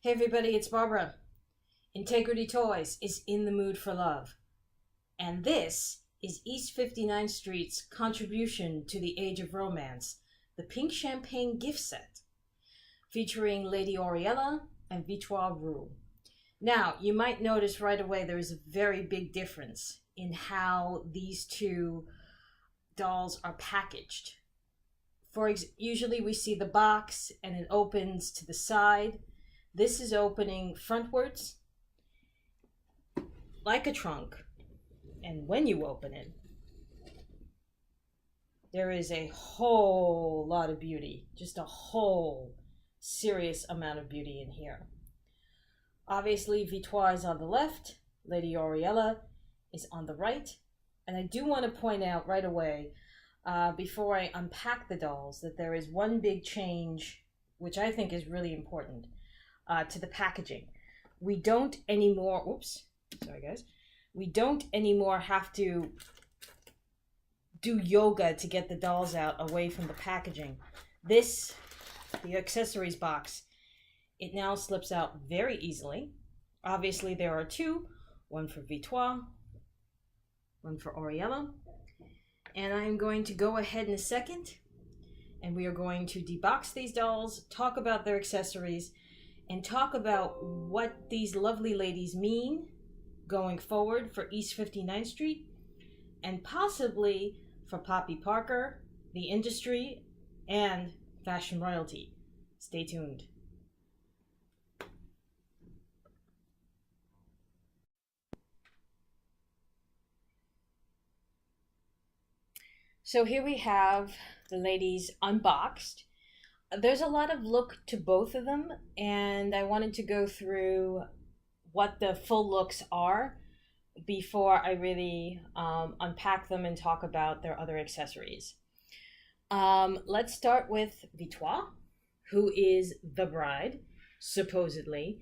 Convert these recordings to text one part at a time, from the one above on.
Hey everybody, it's Barbara. Integrity Toys is in the mood for love. And this is East 59th Street's contribution to the age of romance, the Pink Champagne gift set, featuring Lady Aurelia and Victoire Roux. Now, you might notice right away there is a very big difference in how these two dolls are packaged. Usually we see the box and it opens to the side. This is opening frontwards like a trunk. And when you open it, there is a whole lot of beauty, just a whole serious amount of beauty in here. Obviously, V-tois is on the left, Lady Aurelia is on the right. And I do want to point out right away, before I unpack the dolls, that there is one big change, which I think is really important, to the packaging. We don't anymore, we don't anymore have to do yoga to get the dolls out away from the packaging. The accessories box, it now slips out very easily. Obviously there are two, one for V-tois, one for Ariela. And I'm going to go ahead in a second and we are going to debox these dolls, talk about their accessories, and talk about what these lovely ladies mean going forward for East 59th Street and possibly for Poppy Parker, the industry, and fashion royalty. Stay tuned. So here we have the ladies unboxed. There's a lot of look to both of them, and I wanted to go through what the full looks are before I really unpack them and talk about their other accessories. Let's start with V-tois, who is the bride, supposedly.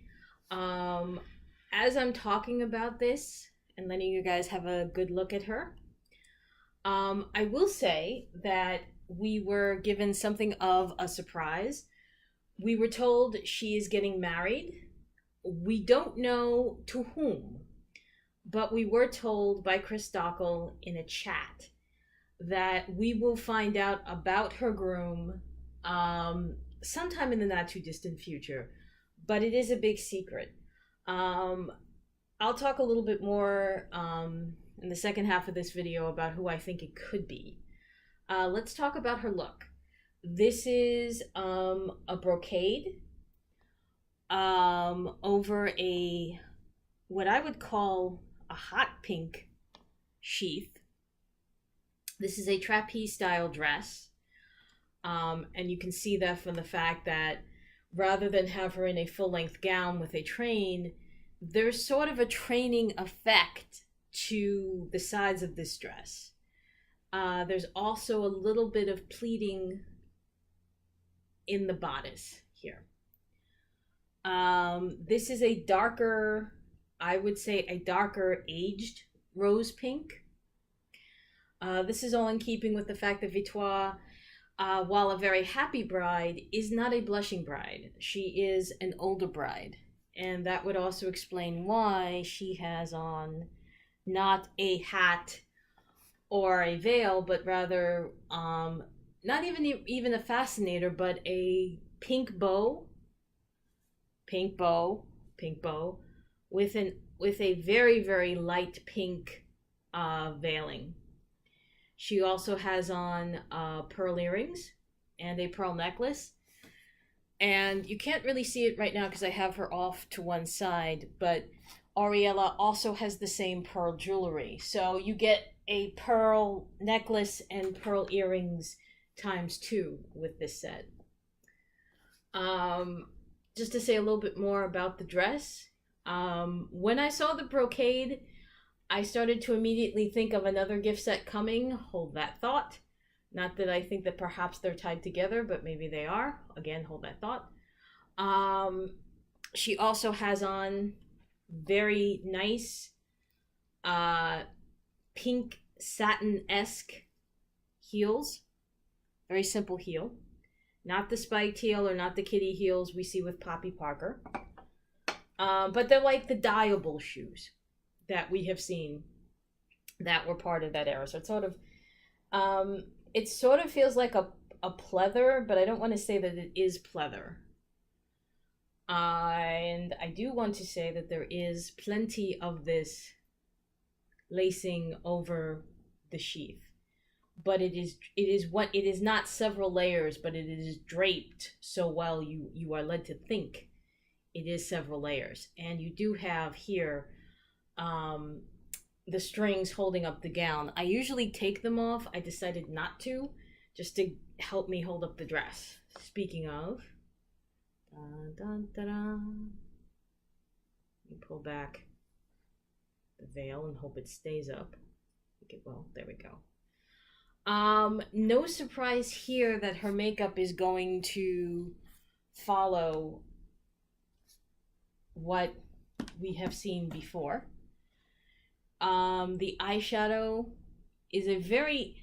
As I'm talking about this and letting you guys have a good look at her, I will say that we were given something of a surprise. We were told she is getting married. We don't know to whom, but we were told by Chris Dockel in a chat that we will find out about her groom sometime in the not too distant future, but it is a big secret. I'll talk a little bit more in the second half of this video about who I think it could be. Let's talk about her look. This is a brocade over what I would call a hot pink sheath. This is a trapeze style dress. And you can see that from the fact that rather than have her in a full-length gown with a train, there's sort of a training effect to the sides of this dress. There's also a little bit of pleating in the bodice here. This is a darker, I would say a darker aged rose pink. This is all in keeping with the fact that V-tois, while a very happy bride, is not a blushing bride. She is an older bride. And that would also explain why she has on not a hat or a veil, but rather not even a fascinator, but a pink bow with a very, very light pink veiling. She also has on pearl earrings and a pearl necklace. And you can't really see it right now because I have her off to one side, but Ariela also has the same pearl jewelry. So you get a pearl necklace and pearl earrings ×2 with this set. Just to say a little bit more about the dress. When I saw the brocade, I started to immediately think of another gift set coming. Hold that thought. Not that I think that perhaps they're tied together, but maybe they are. Again, hold that thought. She also has on very nice pink satin-esque heels. Very simple heel. Not the spiked heel or not the kitty heels we see with Poppy Parker. But they're like the dyeable shoes that we have seen that were part of that era. So it sort of feels like a pleather, but I don't want to say that it is pleather. And I do want to say that there is plenty of this lacing over the sheath, but it is not several layers, but it is draped so well you are led to think it is several layers. And you do have here the strings holding up the gown. I usually take them off. I decided not to, just to help me hold up the dress. Speaking of, dun, dun, dun, dun. You pull back the veil and hope it stays up. Okay, well, there we go. No surprise here that her makeup is going to follow what we have seen before. The eyeshadow is a very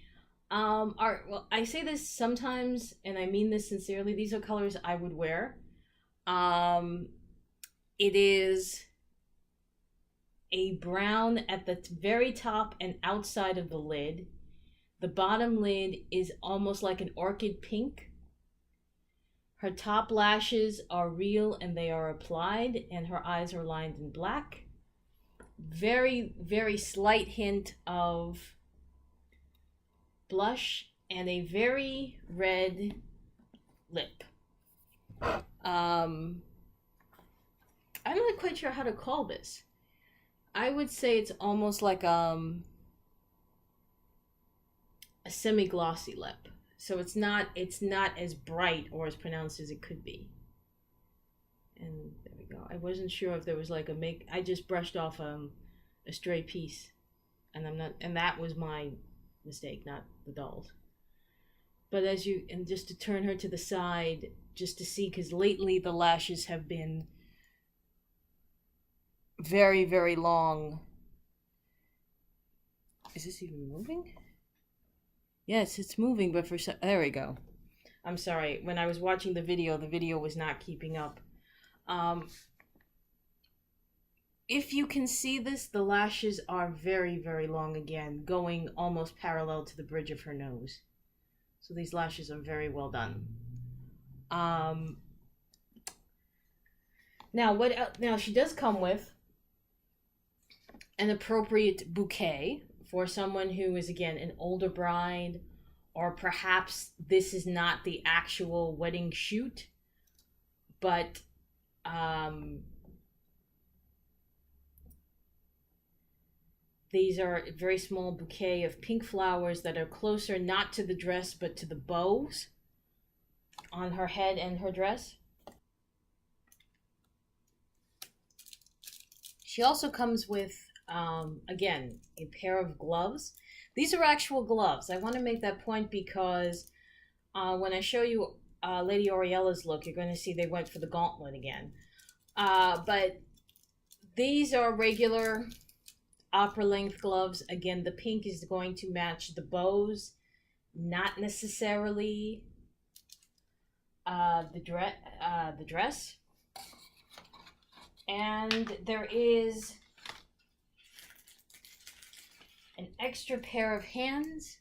well, I say this sometimes and I mean this sincerely, these are colors I would wear. It is a brown at the very top and outside of the lid. The bottom lid is almost like an orchid pink. Her top lashes are real and they are applied, and her eyes are lined in black. Very, very slight hint of blush and a very red lip. I'm not quite sure how to call this. I would say it's almost like a semi-glossy lip. So it's not as bright or as pronounced as it could be. And there we go. I wasn't sure if there was like I just brushed off a stray piece, and that was my mistake, not the doll's. But and just to turn her to the side, just to see, because lately the lashes have been very, very long. Is this even moving? Yes, it's moving, but there we go. I'm sorry. When I was watching the video was not keeping up. If you can see this, the lashes are very, very long again, going almost parallel to the bridge of her nose. So these lashes are very well done. Now she does come with an appropriate bouquet for someone who is, again, an older bride, or perhaps this is not the actual wedding shoot, but these are a very small bouquet of pink flowers that are closer not to the dress but to the bows on her head and her dress. She also comes with, again, a pair of gloves. These are actual gloves. I want to make that point because when I show you Lady Aurelia's look, you're going to see they went for the gauntlet again. But these are regular opera length gloves. Again, the pink is going to match the bows, not necessarily the dress. And there is an extra pair of hands,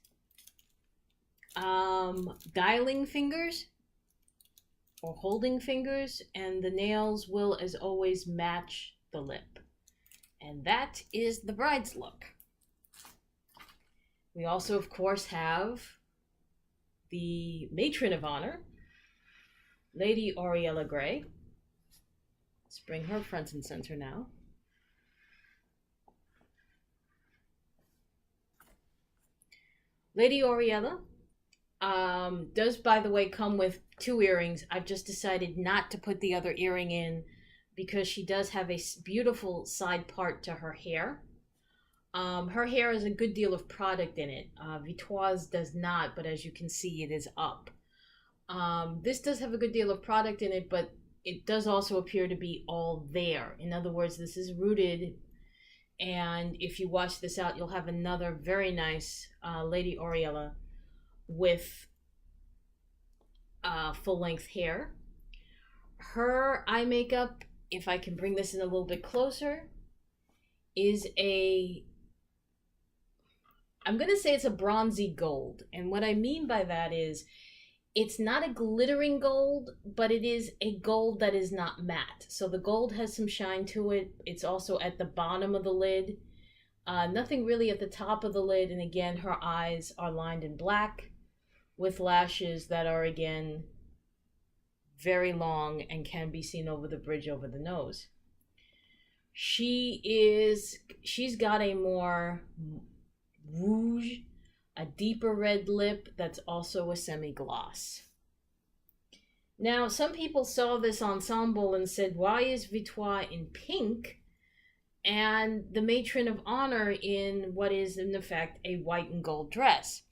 dialing fingers or holding fingers, and the nails will, as always, match the lip. And that is the bride's look. We also, of course, have the matron of honor, Lady Aurelia Gray. Let's bring her front and center now. Lady Aurelia does, by the way, come with 2 earrings. I've just decided not to put the other earring in because she does have a beautiful side part to her hair. Her hair has a good deal of product in it. V-tois does not, but as you can see, it is up. This does have a good deal of product in it, but it does also appear to be all there. In other words, this is rooted, and if you watch this out, you'll have another very nice Lady Aurelia with full-length hair. Her eye makeup if I can bring this in a little bit closer, is I'm going to say it's a bronzy gold. And what I mean by that is it's not a glittering gold, but it is a gold that is not matte. So the gold has some shine to it. It's also at the bottom of the lid. Nothing really at the top of the lid. And again, her eyes are lined in black with lashes that are, again, very long and can be seen over the bridge over the nose. She's got a more rouge, a deeper red lip that's also a semi-gloss. Now, some people saw this ensemble and said, why is Victoire in pink and the matron of honor in what is, in effect, a white and gold dress?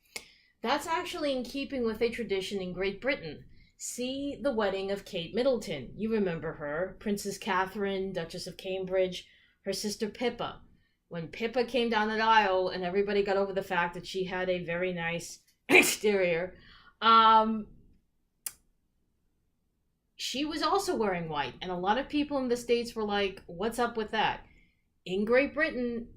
That's actually in keeping with a tradition in Great Britain. See the wedding of Kate Middleton. You remember her, Princess Catherine, Duchess of Cambridge, her sister Pippa. When Pippa came down the aisle and everybody got over the fact that she had a very nice exterior, she was also wearing white. And a lot of people in the States were like, what's up with that? In Great Britain,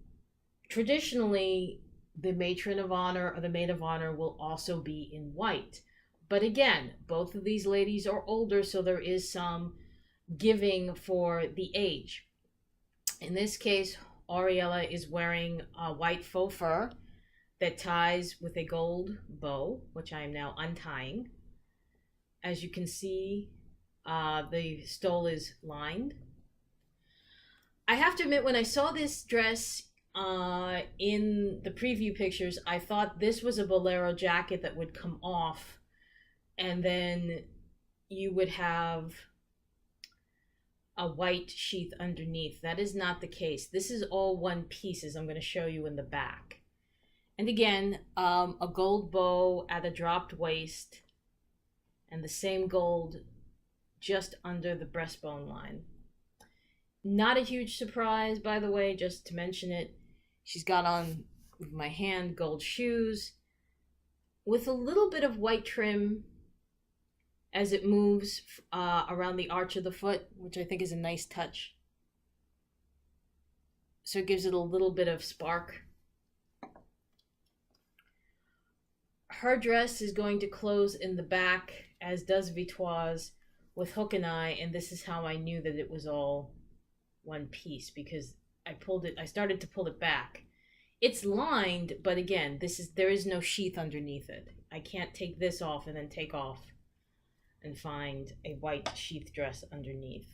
traditionally, the matron of honor or the maid of honor will also be in white. But again, both of these ladies are older, so there is some giving for the age. In this case, Ariela is wearing a white faux fur that ties with a gold bow, which I am now untying. As you can see, the stole is lined. I have to admit, when I saw this dress in the preview pictures, I thought this was a bolero jacket that would come off and then you would have a white sheath underneath. That is not the case. This is all one piece, as I'm going to show you in the back. And again, a gold bow at a dropped waist and the same gold just under the breastbone line. Not a huge surprise, by the way, just to mention it. She's got on, with my hand, gold shoes with a little bit of white trim as it moves around the arch of the foot, which I think is a nice touch. So it gives it a little bit of spark. Her dress is going to close in the back, as does Victoire's, with hook and eye, and this is how I knew that it was all one piece, because I started to pull it back. It's lined, but again, there is no sheath underneath it. I can't take this off and then take off and find a white sheath dress underneath.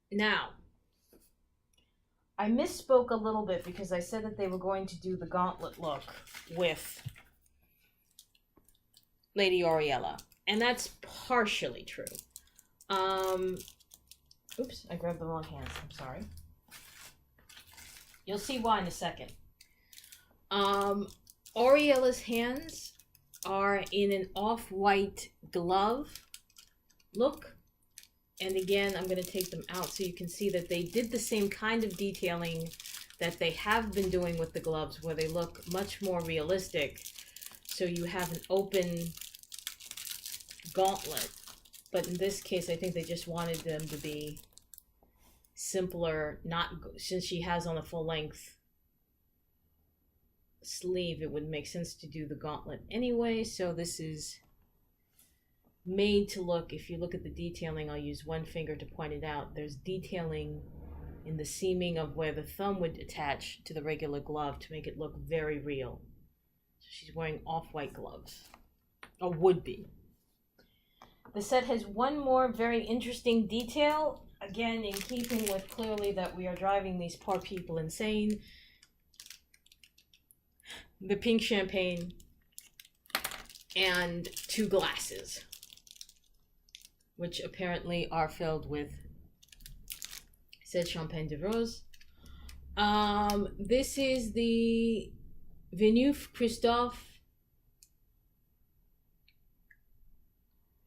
Now, I misspoke a little bit because I said that they were going to do the gauntlet look with Lady Aurelia, and that's partially true. Oops, I grabbed the wrong hands. I'm sorry. You'll see why in a second. Aurelia's hands are in an off-white glove look. And again, I'm going to take them out so you can see that they did the same kind of detailing that they have been doing with the gloves, where they look much more realistic. So you have an open gauntlet. But in this case, I think they just wanted them to be simpler, since she has on a full-length sleeve, it would make sense to do the gauntlet anyway. So this is made to look, if you look at the detailing, I'll use one finger to point it out, there's detailing in the seaming of where the thumb would attach to the regular glove to make it look very real. So she's wearing off-white gloves, or would be. The set has one more very interesting detail, again in keeping with clearly that we are driving these poor people insane. The pink champagne and 2 glasses, which apparently are filled with said Champagne de Rose. This is the Venuf Christophe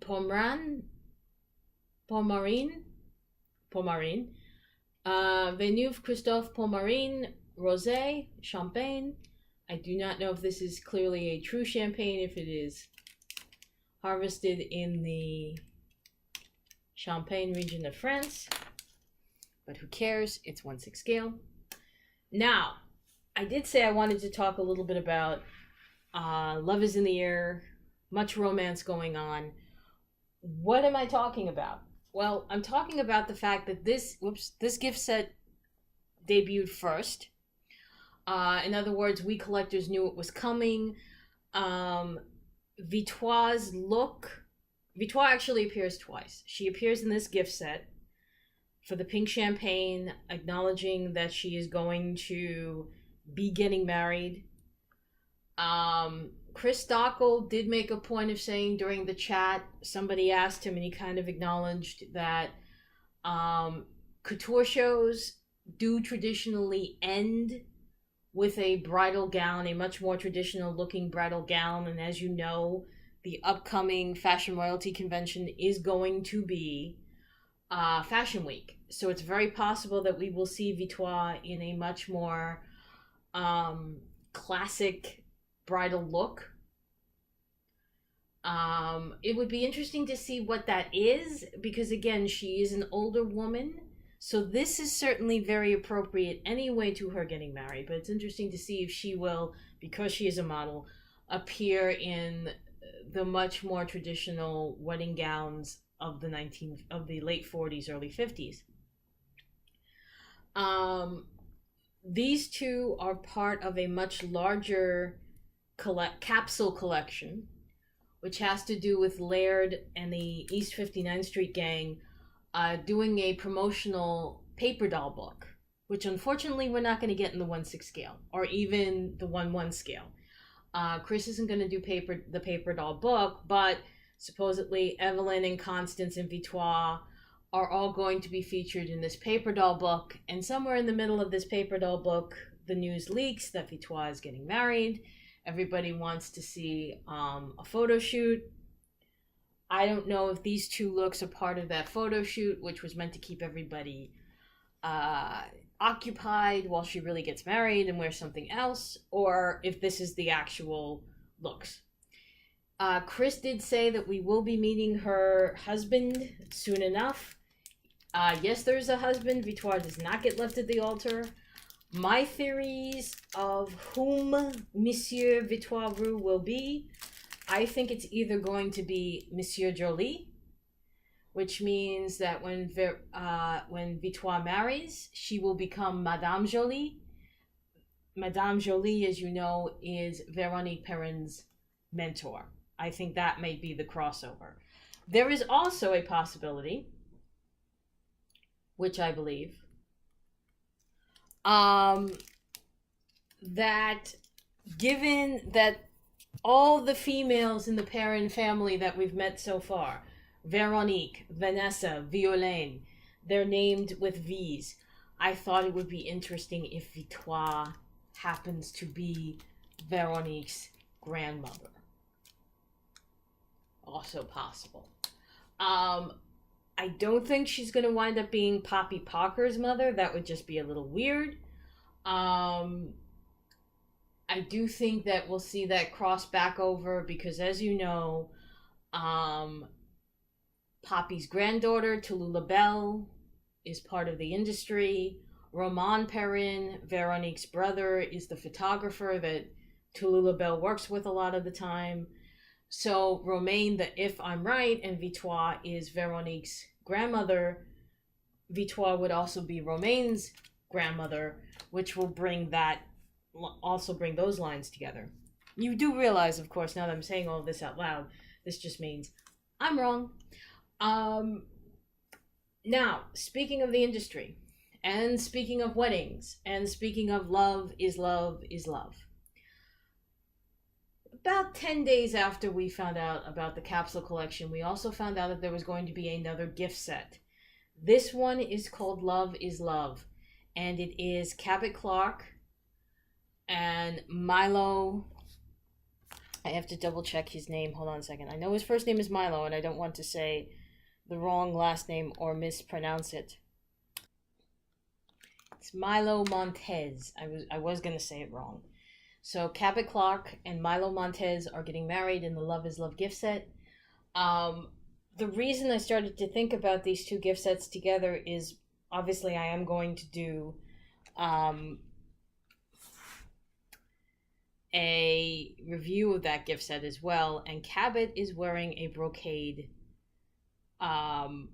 Pomarine. Venuf Christophe Pomarine Rosé Champagne. I do not know if this is clearly a true champagne, if it is harvested in the Champagne region of France. But who cares? It's 1/6 scale. Now, I did say I wanted to talk a little bit about love is in the air, much romance going on. What am I talking about? Well, I'm talking about the fact that this gift set debuted first. In other words, we collectors knew it was coming. V-tois's look. V-tois actually appears twice. She appears in this gift set for the pink champagne, acknowledging that she is going to be getting married. Chris Stockel did make a point of saying during the chat, somebody asked him and he kind of acknowledged that couture shows do traditionally end with a bridal gown, a much more traditional looking bridal gown. And as you know, the upcoming Fashion Royalty Convention is going to be Fashion Week. So it's very possible that we will see V-tois in a much more classic bridal look. It would be interesting to see what that is, because again, she is an older woman. So this is certainly very appropriate anyway to her getting married, but it's interesting to see if she will, because she is a model, appear in the much more traditional wedding gowns of the late 40s, early 50s. These two are part of a much larger capsule collection, which has to do with Laird and the East 59th Street gang doing a promotional paper doll book, which unfortunately we're not going to get in the 1/6 scale or even the 1/1 scale. Chris isn't going to do the paper doll book, but supposedly Evelyn and Constance and V-tois are all going to be featured in this paper doll book. And somewhere in the middle of this paper doll book, the news leaks that V-tois is getting married. Everybody wants to see a photo shoot. I don't know if these two looks are part of that photo shoot, which was meant to keep everybody occupied while she really gets married and wears something else, or if this is the actual looks. Chris did say that we will be meeting her husband soon enough. Yes, there's a husband. V-tois does not get left at the altar. My theories of whom Monsieur Victoire Roux will be, I think it's either going to be Monsieur Jolie, which means that when V-tois marries, she will become Madame Jolie. Madame Jolie, as you know, is Veronique Perrin's mentor. I think that may be the crossover. There is also a possibility, which I believe, that given that all the females in the Perrin family that we've met so far, Veronique, Vanessa, Violaine, they're named with V's. I thought it would be interesting if V-tois happens to be Veronique's grandmother. Also possible. I don't think she's going to wind up being Poppy Parker's mother. That would just be a little weird. I do think that we'll see that cross back over because, as you know, Poppy's granddaughter, Tallulah Bell, is part of the industry. Roman Perrin, Veronique's brother, is the photographer that Tallulah Bell works with a lot of the time. So Romaine, if I'm right, and V-tois is Veronique's grandmother, V-tois would also be Romaine's grandmother, which will bring those lines together. You do realize, of course, now that I'm saying all this out loud, this just means I'm wrong. Now, speaking of the industry, and speaking of weddings, and speaking of love is love is love. About 10 days after we found out about the capsule collection, we also found out that there was going to be another gift set. This one is called Love is Love, and it is Cabot Clark and Milo. I have to double check his name. Hold on a second. I know his first name is Milo, and I don't want to say the wrong last name or mispronounce it. It's Milo Montez. I was going to say it wrong. So Cabot Clark and Milo Montez are getting married in the Love is Love gift set. the reason I started to think about these two gift sets together is obviously I am going to do um, a review of that gift set as well. And Cabot is wearing a um,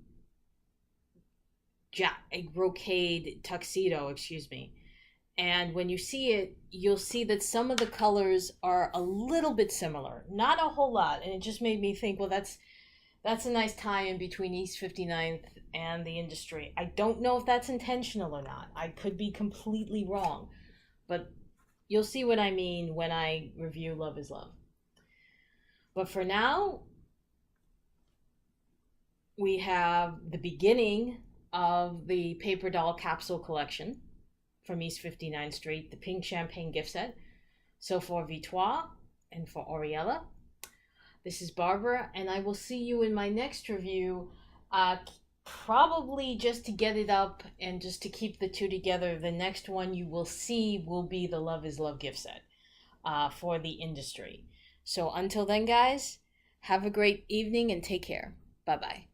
brocade tuxedo, excuse me. And when you see it, you'll see that some of the colors are a little bit similar, not a whole lot. And it just made me think, well, that's a nice tie-in between East 59th and the Industry. I don't know if that's intentional or not. I could be completely wrong, but you'll see what I mean when I review Love is Love. But for now, we have the beginning of the paper doll capsule collection from East 59th Street, the pink champagne gift set. So for V-tois and for Ariela, this is Barbara, and I will see you in my next review. Probably just to get it up and just to keep the two together, the next one you will see will be the Love is Love gift set for the Industry. So until then, guys, have a great evening and take care. Bye-bye.